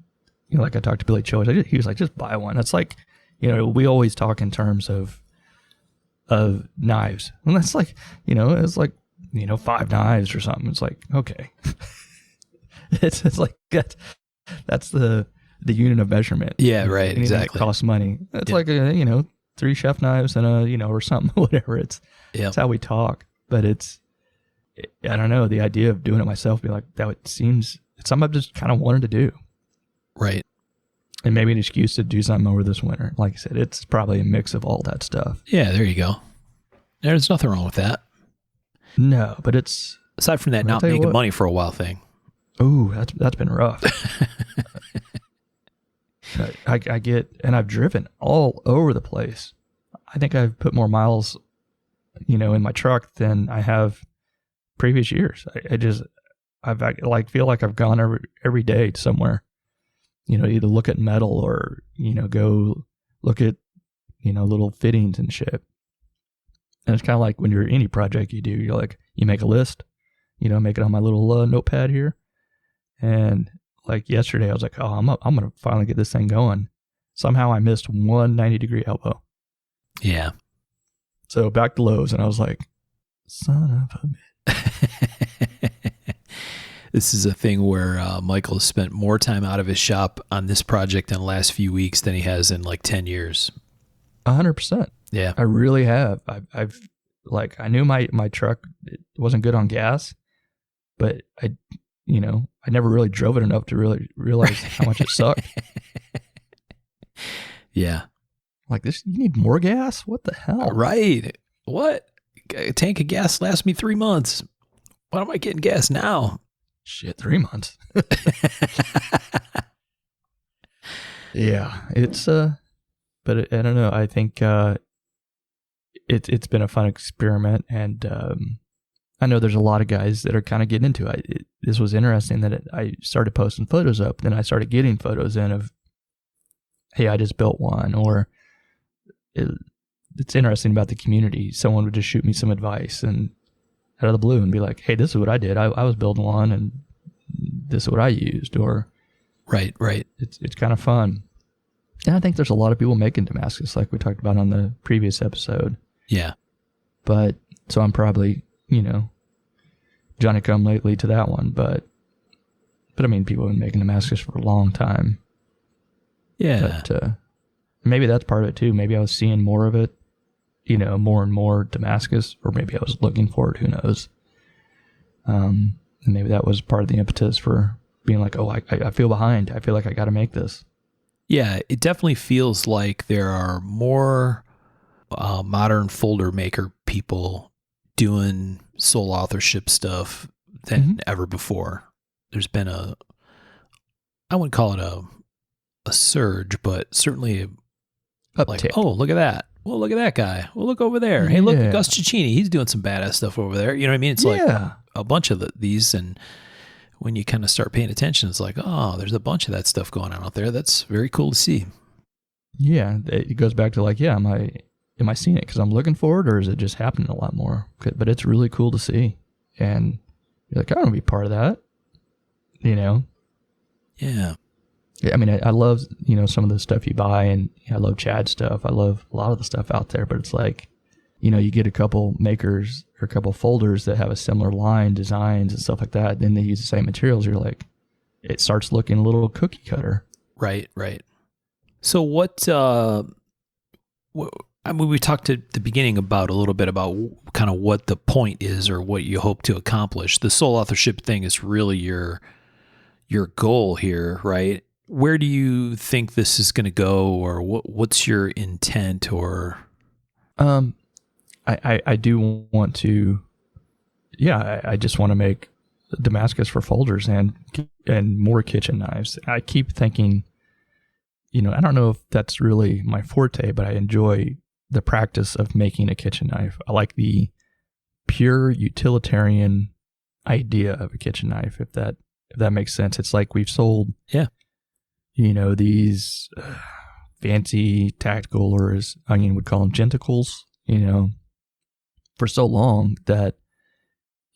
like I talked to Billy Childers, he was like, just buy one. That's like, we always talk in terms of knives. And that's like, it's like, 5 knives or something. It's like, okay. it's like, that's the unit of measurement. Yeah, right. Anything Exactly. That costs money. It's like, 3 chef knives and or something, whatever. It's how we talk. But I don't know, the idea of doing it myself, be like, it's something I've just kind of wanted to do. Right. And maybe an excuse to do something over this winter. Like I said, it's probably a mix of all that stuff. Yeah, there you go. There's nothing wrong with that. No, but it's... Aside from that not making money for a while thing. Ooh, that's been rough. I get... And I've driven all over the place. I think I've put more miles, in my truck than I have previous years. I feel like I've gone every day somewhere. Either look at metal or, go look at, little fittings and shit. And it's kind of like when you're any project you do, you're like, you make a list, make it on my little notepad here. And like yesterday, I was like, oh, I'm going to finally get this thing going. Somehow I missed one 90-degree elbow. Yeah. So back to Lowe's, and I was like, son of a bitch. This is a thing where Michael has spent more time out of his shop on this project in the last few weeks than he has in like 10 years. 100%. Yeah. I really have. I've I knew my truck wasn't good on gas, but I never really drove it enough to really realize how much it sucked. Yeah. Like this, you need more gas? What the hell? Right. What? A tank of gas lasts me 3 months. Why am I getting gas now? Shit, 3 months. Yeah, it's but I don't know. I think it's been a fun experiment, and I know there's a lot of guys that are kind of getting into it. This was interesting that I started posting photos up, then I started getting photos in of, hey, I just built one, or it's interesting about the community. Someone would just shoot me some advice and out of the blue and be like, hey, this is what I did. I was building one and this is what I used. Or right. It's kind of fun. And I think there's a lot of people making Damascus, like we talked about on the previous episode. Yeah. But so I'm probably, Johnny come lately to that one. But I mean, people have been making Damascus for a long time. Yeah. But maybe that's part of it too. Maybe I was seeing more of it, more and more Damascus, or maybe I was looking for it. Who knows? And maybe that was part of the impetus for being like, oh, I feel behind. I feel like I got to make this. Yeah, it definitely feels like there are more modern folder maker people doing sole authorship stuff than ever before. There's been I wouldn't call it a surge, but certainly like, oh, look at that. Well, look at that guy. Well, look over there. Hey, look, Gus Ciccini. He's doing some badass stuff over there. You know what I mean? It's like a bunch of these, and when you kind of start paying attention, it's like, oh, there's a bunch of that stuff going on out there. That's very cool to see. Yeah, it goes back to like, yeah, am I seeing it because I'm looking for it, or is it just happening a lot more? But it's really cool to see, and you're like, I want to be part of that. Yeah. I mean, I love, some of the stuff you buy, and I love Chad's stuff. I love a lot of the stuff out there, but it's like, you get a couple makers or a couple folders that have a similar line, designs and stuff like that. Then they use the same materials. You're like, it starts looking a little cookie cutter. Right. So what I mean, we talked at the beginning about a little bit about kind of what the point is or what you hope to accomplish. The sole authorship thing is really your goal here, right? Where do you think this is going to go, or what's your intent? Or I do want to, I just want to make Damascus for folders and more kitchen knives. I keep thinking, I don't know if that's really my forte, but I enjoy the practice of making a kitchen knife. I like the pure utilitarian idea of a kitchen knife, if that makes sense. It's like we've sold, these fancy tactical, or as Onion would call them, genticles, for so long that,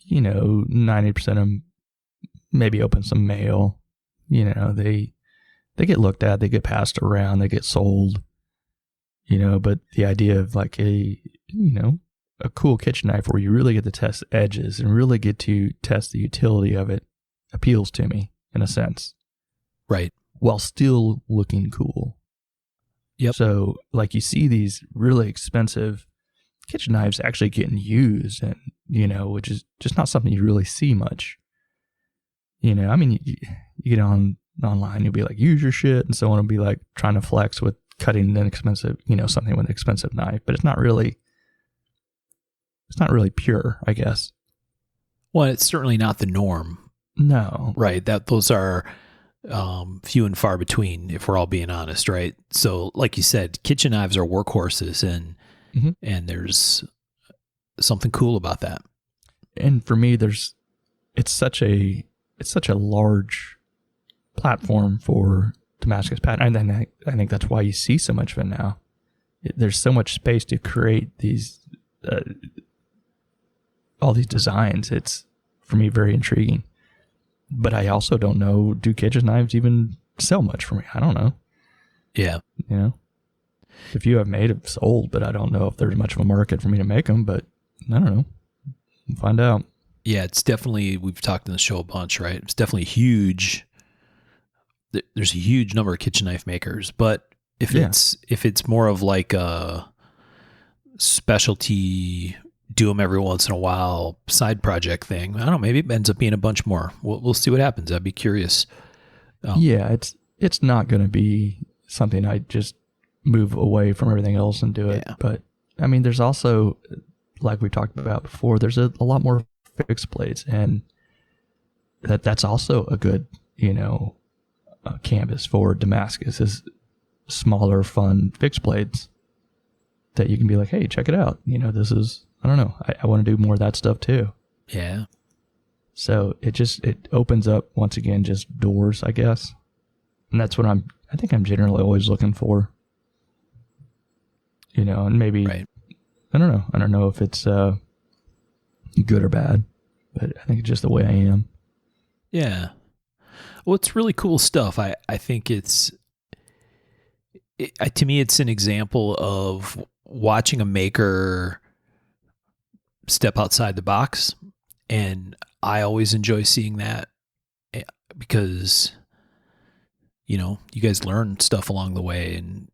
90% of them maybe open some mail, they get looked at, they get passed around, they get sold, but the idea of like a cool kitchen knife where you really get to test the edges and really get to test the utility of it appeals to me in a sense. Right. While still looking cool. Yep. So like you see these really expensive kitchen knives actually getting used, and, which is just not something you really see much. I mean, you get online, you'll be like, use your shit, and someone will be like trying to flex with cutting an expensive, something with an expensive knife, but it's not really pure, I guess. Well, it's certainly not the norm. No. Right. Those are few and far between, if we're all being honest, right? So like you said, kitchen knives are workhorses, and there's something cool about that. And for me, it's such a large platform for Damascus pattern. And I think that's why you see so much of it now. There's so much space to create these, all these designs. It's, for me, very intriguing. But I also don't know, do kitchen knives even sell much for me? I don't know. Yeah. If you have made it, sold, but I don't know if there's much of a market for me to make them, but I don't know. We'll find out. Yeah, it's definitely, we've talked in the show a bunch, right? It's definitely huge. There's a huge number of kitchen knife makers, but if it's more of like a specialty, do them every once in a while side project thing, I don't know, maybe it ends up being a bunch more. We'll see what happens. I'd be curious. It's not going to be something I just move away from everything else and do it. Yeah. But I mean, there's also, like we talked about before, there's a lot more fixed blades, and that's also a good, canvas for Damascus, is smaller, fun fixed blades that you can be like, hey, check it out. This is, I don't know, I want to do more of that stuff too. Yeah. So it opens up, once again, just doors, I guess. And that's what I think I'm generally always looking for. And maybe, right. I don't know. I don't know if it's good or bad, but I think it's just the way I am. Yeah. Well, it's really cool stuff. I think to me, it's an example of watching a maker step outside the box. And I always enjoy seeing that because, you guys learn stuff along the way. And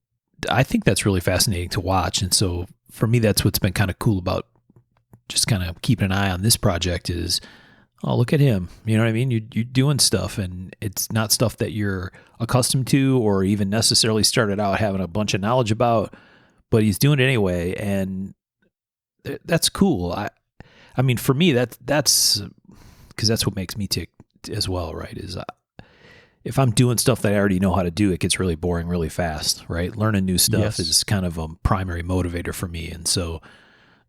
I think that's really fascinating to watch. And so for me, that's what's been kind of cool about just kind of keeping an eye on this project is, oh, look at him. You know what I mean? You're doing stuff, and it's not stuff that you're accustomed to or even necessarily started out having a bunch of knowledge about, but he's doing it anyway. And that's cool. I mean, for me, that's because that's what makes me tick as well, right? Is if I'm doing stuff that I already know how to do, it gets really boring really fast, right? Learning new stuff is kind of a primary motivator for me. And so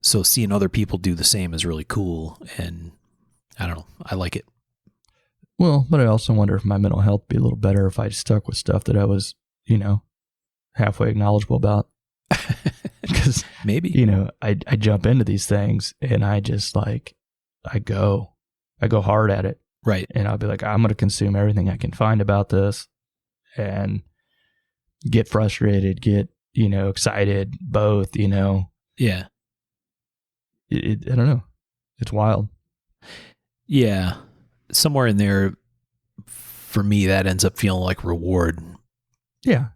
seeing other people do the same is really cool. And I don't know, I like it. Well, but I also wonder if my mental health would be a little better if I stuck with stuff that I was, halfway knowledgeable about. Because maybe, I jump into these things and I just I go hard at it. Right. And I'll be like, I'm going to consume everything I can find about this and get frustrated, get, excited, both, Yeah. I don't know. It's wild. Yeah. Somewhere in there, for me, that ends up feeling like reward. Yeah.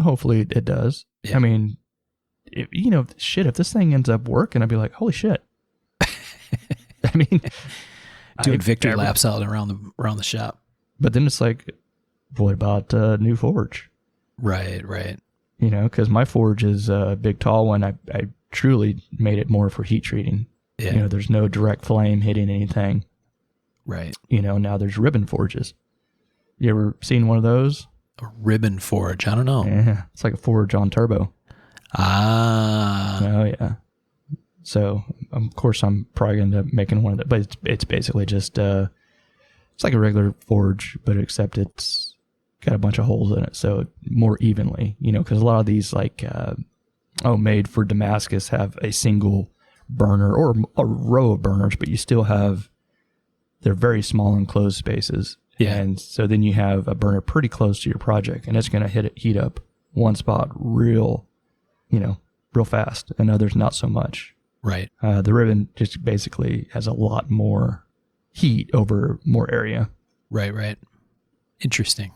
Hopefully it does. Yeah. I mean, if this thing ends up working, I'd be like, holy shit. I mean, doing victory laps out around the shop. But then it's like, what about new forge? Right. Because my forge is a big, tall one. I truly made it more for heat treating. Yeah. There's no direct flame hitting anything. Right. Now there's ribbon forges. You ever seen one of those? A ribbon forge. I don't know. Yeah. It's like a forge on turbo. Ah. Oh, yeah. So, of course, I'm probably going to end up making one of that. But it's basically just, it's like a regular forge, but except it's got a bunch of holes in it. So more evenly, because a lot of these made for Damascus have a single burner or a row of burners, but you still have, they're very small enclosed spaces. Yeah. And so then you have a burner pretty close to your project, and it's going to heat up one spot real fast, and others not so much. Right. The ribbon just basically has a lot more heat over more area. Right. Interesting.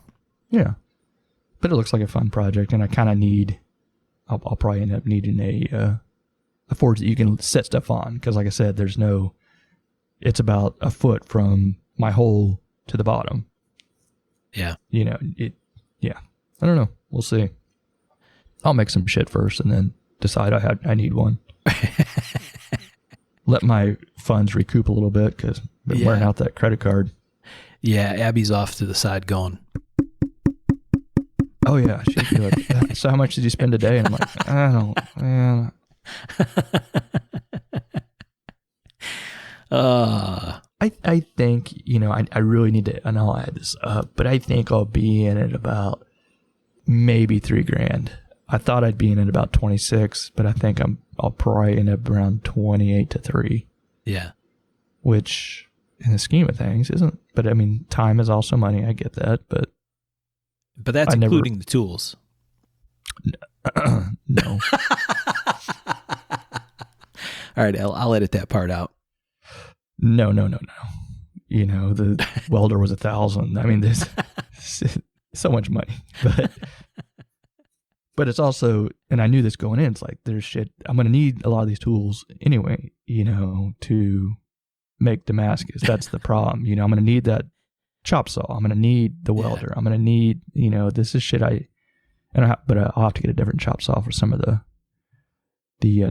Yeah. But it looks like a fun project, and I kind of need, I'll probably end up needing a forge that you can set stuff on, because like I said, it's about a foot from my hole to the bottom. Yeah. I don't know. We'll see. I'll make some shit first and then decide I need one. Let my funds recoup a little bit, because I've been wearing out that credit card. Yeah, Abby's off to the side going, oh yeah, she's good. So how much did you spend today? And I'm like, I don't. I think, I really need to, and I'll add this up, but I think I'll be in at about maybe $3,000. I thought I'd be in at about 26, but I think I'll probably end up around 28 to 3. Yeah. Which in the scheme of things isn't, but I mean, time is also money. I get that, but that's including the tools. No. All right. I'll edit that part out. No. The welder was $1,000. I mean, there's so much money, but it's also, and I knew this going in, it's like, there's shit, I'm going to need a lot of these tools anyway, to make Damascus. That's the problem. I'm going to need that chop saw. I'm going to need the welder. I'm going to need, this is shit but I'll have to get a different chop saw for some of the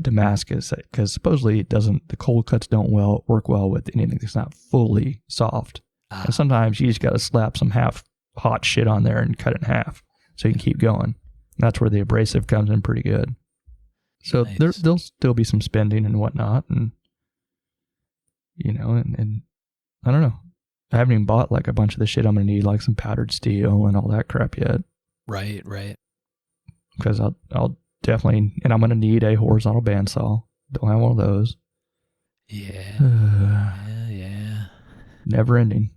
Damascus, because supposedly the cold cuts don't work well with anything that's not fully soft. And sometimes you just got to slap some half hot shit on there and cut it in half so you can keep going. That's where the abrasive comes in pretty good. So nice. There'll still be some spending and whatnot, and and I don't know. I haven't even bought like a bunch of the shit I'm gonna need, like some powdered steel and all that crap yet. Right. Because I'll definitely, and I'm gonna need a horizontal bandsaw. Don't have one of those. Yeah. Yeah. Never ending.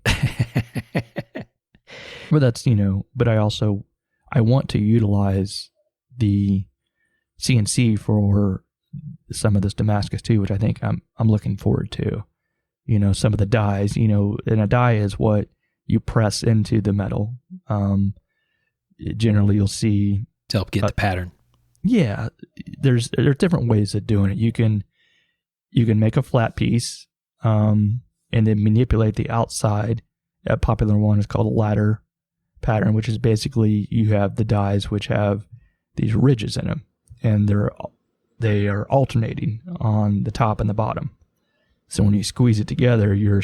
But that's but I want to utilize the CNC for some of this Damascus too, which I think I'm looking forward to. Some of the dies, and a die is what you press into the metal. Generally you'll see to help get the pattern. Yeah. There are different ways of doing it. You can make a flat piece, and then manipulate the outside. A popular one is called a ladder pattern, which is basically you have the dies which have these ridges in them, and they are alternating on the top and the bottom. So when you squeeze it together, you're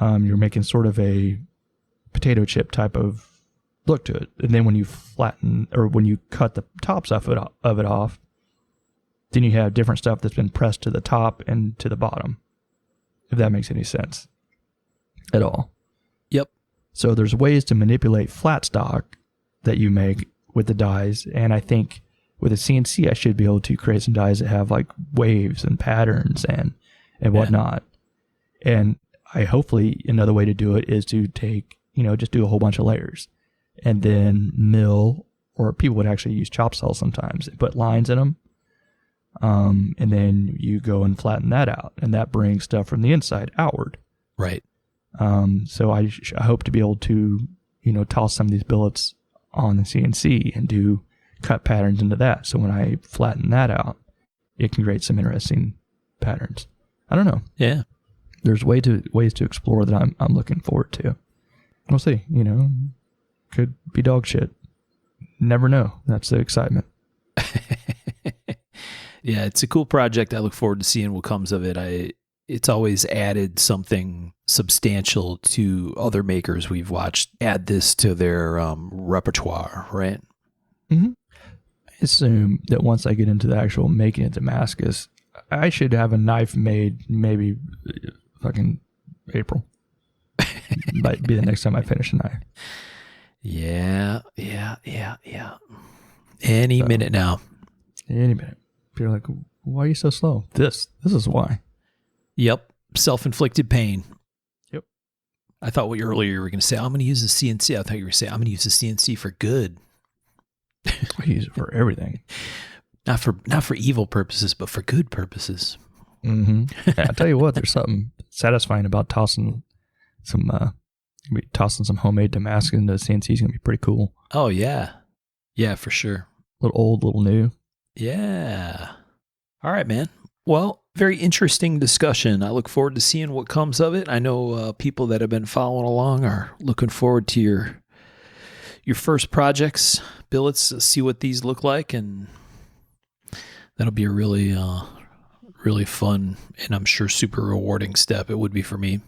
making sort of a potato chip type of look to it. And then when you flatten, or when you cut the tops of it off, then you have different stuff that's been pressed to the top and to the bottom, if that makes any sense at all. Yep. So there's ways to manipulate flat stock that you make with the dies, and I think with a CNC I should be able to create some dies that have like waves and patterns and whatnot. And I hopefully another way to do it is to take, just do a whole bunch of layers and then mill, or people would actually use chop saws sometimes, put lines in them, and then you go and flatten that out, and that brings stuff from the inside outward. Right. So I hope to be able to, toss some of these billets on the CNC and do cut patterns into that. So when I flatten that out, it can create some interesting patterns. I don't know. Yeah. There's ways to explore that I'm looking forward to. We'll see. Could be dog shit. Never know. That's the excitement. Yeah, it's a cool project. I look forward to seeing what comes of it. It's always added something substantial to other makers we've watched add this to their repertoire, right? Mm-hmm. I assume that once I get into the actual making of Damascus, I should have a knife made maybe fucking April. Might be the next time I finish a knife. Yeah. Any minute now. Any minute. You're like, why are you so slow? This is why. Yep. Self-inflicted pain. Yep. I thought earlier you were going to say, I'm going to use the CNC. I thought you were saying, I'm going to use the CNC for good. I use it for everything. Not for evil purposes, but for good purposes. Mm-hmm. Yeah, I'll tell you what, there's something satisfying about tossing some homemade Damascus into the CNC. Is going to be pretty cool. Oh, yeah. Yeah, for sure. Little old, little new. Yeah. All right, man. Well, very interesting discussion. I look forward to seeing what comes of it. I know people that have been following along are looking forward to your first projects. Billets, see what these look like, and that'll be a really, really fun and I'm sure super rewarding step. It would be for me.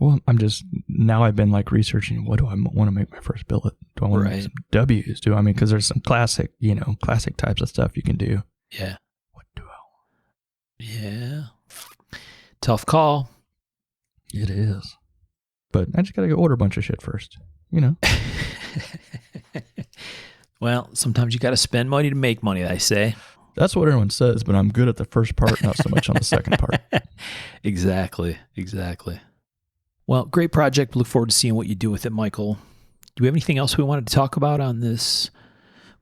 Well, I've been like researching, what do I want to make my first billet? Do I want to make some W's? Because there's some classic types of stuff you can do. Yeah. What do I want? Yeah. Tough call. It is. But I just got to go order a bunch of shit first, Well, sometimes you got to spend money to make money, I say. That's what everyone says, but I'm good at the first part, not so much on the second part. Exactly. Well, great project. Look forward to seeing what you do with it, Michael. Do we have anything else we wanted to talk about on this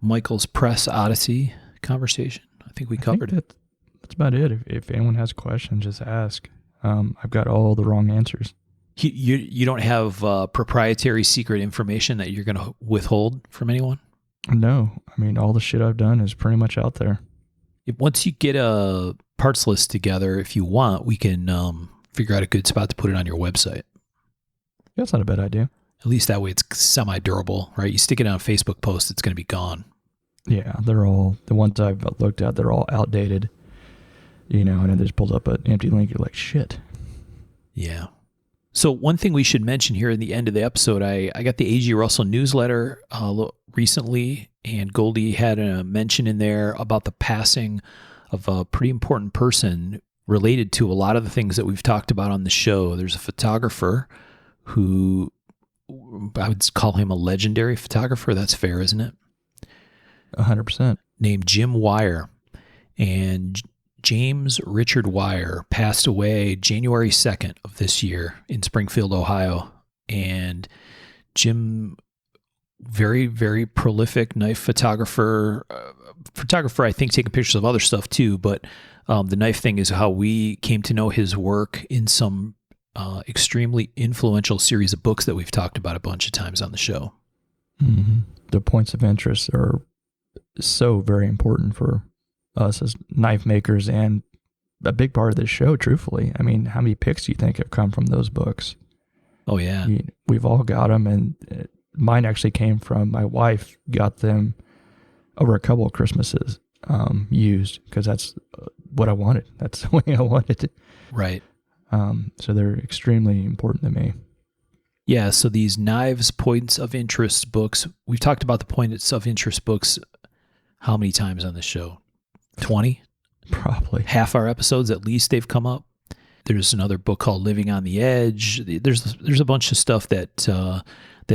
Michael's Press Odyssey conversation? I think we covered it. That's about it. If anyone has questions, just ask. I've got all the wrong answers. You don't have proprietary secret information that you're going to withhold from anyone? No. All the shit I've done is pretty much out there. Once you get a parts list together, if you want, we can figure out a good spot to put it on your website. That's not a bad idea. At least that way it's semi-durable, right? You stick it on a Facebook post, it's going to be gone. Yeah, they're all, the ones I've looked at, they're all outdated. And then they just pulled up an empty link. You're like, shit. Yeah. So one thing we should mention here in the end of the episode, I got the A.G. Russell newsletter recently, and Goldie had a mention in there about the passing of a pretty important person related to a lot of the things that we've talked about on the show. There's a photographer who, I would call him a legendary photographer. That's fair, isn't it? 100%. Named Jim Wire. And James Richard Wire passed away January 2nd of this year in Springfield, Ohio. And Jim, very, very prolific knife photographer. I think, taking pictures of other stuff too. But the knife thing is how we came to know his work in some extremely influential series of books that we've talked about a bunch of times on the show. Mm-hmm. The points of interest are so very important for us as knife makers, and a big part of this show, truthfully. How many picks do you think have come from those books? Oh, yeah. We've all got them, and mine actually came from my wife, got them over a couple of Christmases used, because that's what I wanted. That's the way I wanted it. Right. So they're extremely important to me. Yeah, so these knives points of interest books, we've talked about the points of interest books how many times on the show? 20? Probably. Half our episodes, at least, they've come up. There's another book called Living on the Edge. There's a bunch of stuff that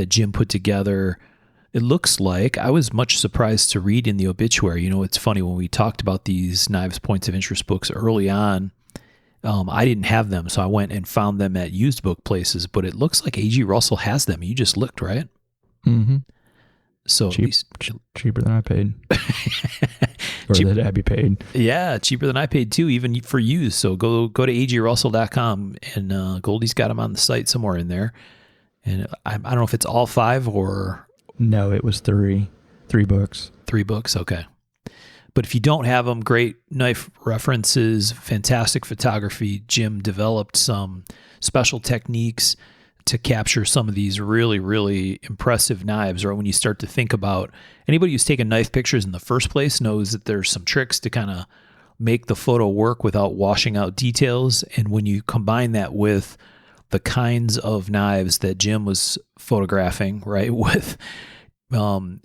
Jim put together. It looks like, I was much surprised to read in the obituary. It's funny, when we talked about these knives points of interest books early on, I didn't have them, so I went and found them at used book places, but it looks like A.G. Russell has them. You just looked, right? Mm-hmm. So cheaper than I paid. Or that Abby paid. Yeah, cheaper than I paid too, even for used. So go to agrussell.com, and Goldie's got them on the site somewhere in there. And I don't know if it's all 5 or... No, it was 3. 3 books. 3 books, okay. But if you don't have them, great knife references, fantastic photography. Jim developed some special techniques to capture some of these really, really impressive knives. Or when you start to think about anybody who's taken knife pictures in the first place knows that there's some tricks to kind of make the photo work without washing out details. And when you combine that with the kinds of knives that Jim was photographing, right, with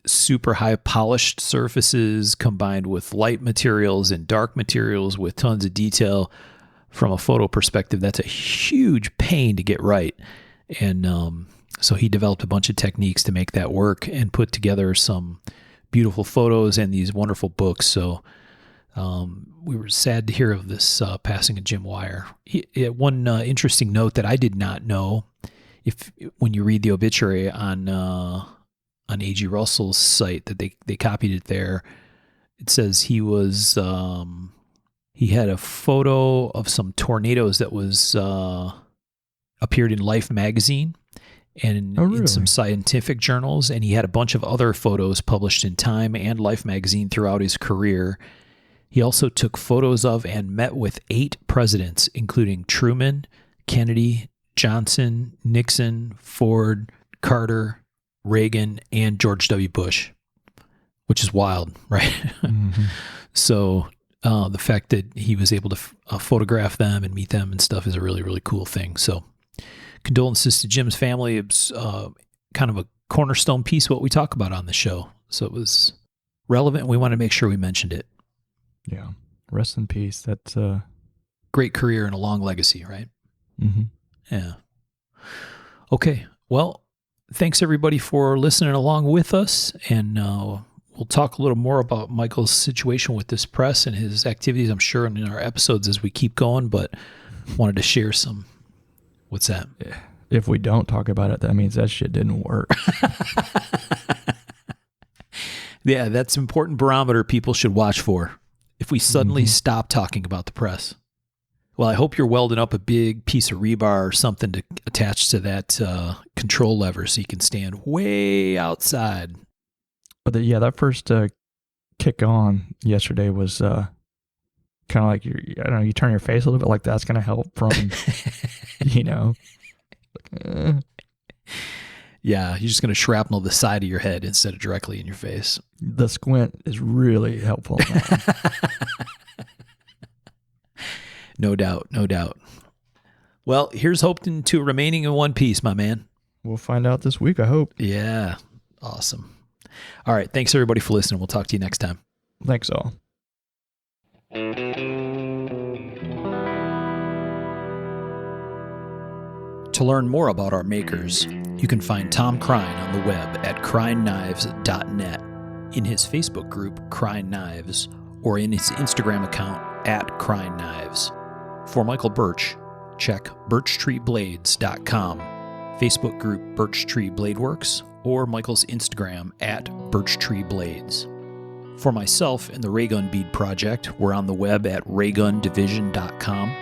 super high polished surfaces combined with light materials and dark materials with tons of detail from a photo perspective, that's a huge pain to get right. And so he developed a bunch of techniques to make that work and put together some beautiful photos and these wonderful books. So we were sad to hear of this passing of Jim Wire. One interesting note that I did not know, when you read the obituary on A.G. Russell's site, that they copied it there. It says he was he had a photo of some tornadoes that was appeared in Life magazine and in some scientific journals, and he had a bunch of other photos published in Time and Life magazine throughout his career. He also took photos of and met with 8 presidents, including Truman, Kennedy, Johnson, Nixon, Ford, Carter, Reagan, and George W. Bush, which is wild, right? Mm-hmm. So the fact that he was able to photograph them and meet them and stuff is a really, really cool thing. So condolences to Jim's family. It's kind of a cornerstone piece of what we talk about on the show. So it was relevant, and we want to make sure we mentioned it. Yeah. Rest in peace. That's great career and a long legacy, right? Mm-hmm. Yeah. Okay. Well, thanks everybody for listening along with us, and we'll talk a little more about Michael's situation with this press and his activities, I'm sure, in our episodes as we keep going, but wanted to share some. What's that? If we don't talk about it, that means that shit didn't work. Yeah, that's an important barometer people should watch for. If we suddenly stop talking about the press. Well, I hope you're welding up a big piece of rebar or something to attach to that control lever so you can stand way outside. But that first kick on yesterday was kind of like, I don't know, you turn your face a little bit like that's going to help from, Yeah, you're just going to shrapnel the side of your head instead of directly in your face. The squint is really helpful. No doubt, no doubt. Well, here's hoping to remaining in one piece, my man. We'll find out this week, I hope. Yeah, awesome. All right, thanks everybody for listening. We'll talk to you next time. Thanks all. To learn more about our makers, you can find Tom Crine on the web at crineknives.net, in his Facebook group, Crine Knives, or in his Instagram account at Crine Knives. For Michael Birch, check birchtreeblades.com, Facebook group Birch Tree Blade Works, or Michael's Instagram at birchtreeblades. For myself and the Raygun Bead Project, we're on the web at raygundivision.com.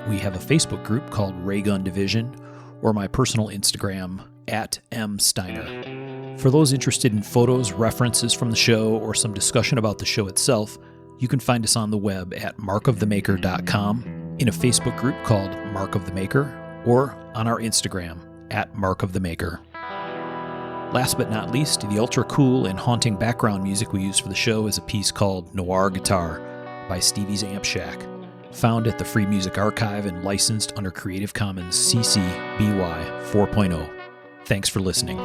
We have a Facebook group called Raygun Division, or my personal Instagram at msteiner. For those interested in photos, references from the show, or some discussion about the show itself, you can find us on the web at markofthemaker.com, in a Facebook group called Mark of the Maker, or on our Instagram at Mark of the Maker. Last but not least, the ultra cool and haunting background music we use for the show is a piece called Noir Guitar by Stevie's Amp Shack, found at the Free Music Archive and licensed under Creative Commons CC BY 4.0. Thanks for listening.